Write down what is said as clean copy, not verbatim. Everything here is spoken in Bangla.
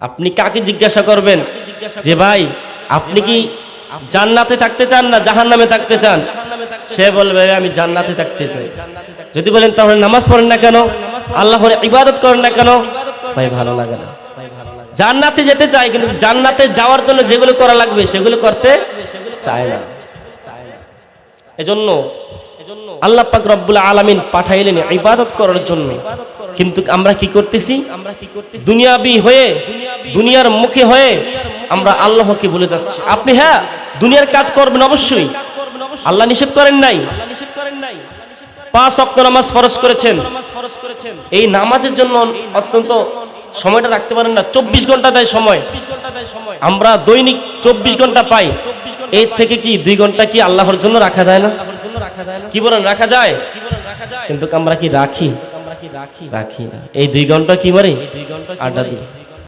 আপনি কাকে জিজ্ঞাসা করবেন যে ভাই আপনি কি জান্নাতে থাকতে চান না জাহান্নামে থাকতে চান? সে বলবে আমি জান্নাতে থাকতে চাই। যদি বলেন তাহলে নামাজ পড়েন না কেন, আল্লাহর ইবাদত করেন না কেন? ভাই ভালো লাগে না। জান্নাতে যেতে চায় কিন্তু জান্নাতে যাওয়ার জন্য যেগুলো করা লাগবে সেগুলো করতে চায় না। এজন্য আল্লাহ পাক রব্বুল আলামিন পাঠাইলেন ইবাদত করার জন্য। কিন্তু আমরা কি করতেছি? দুনিয়াবি হয়ে, দুনিয়ার মুখে হয়ে আমরা আল্লাহকে ভুলে যাচ্ছি। আপনি হ্যাঁ দুনিয়ার কাজ করবেন অবশ্যই, আল্লাহ নিষেধ করেন নাই। 5 ওয়াক্ত নামাজ ফরজ করেছেন, এই নামাজের জন্য অত্যন্ত সময়টা রাখতে পারেন না। 24 ঘন্টা দেয় সময়, আমরা দৈনিক 24 ঘন্টা পাই। এর থেকে কি 2 ঘন্টা কি আল্লাহর জন্য রাখা যায় না? কি বলেন, রাখা যায়? কিন্তু আমরা কি রাখি? রাখি না। এই 2 ঘন্টা কি মারি? আড্ডা দিই।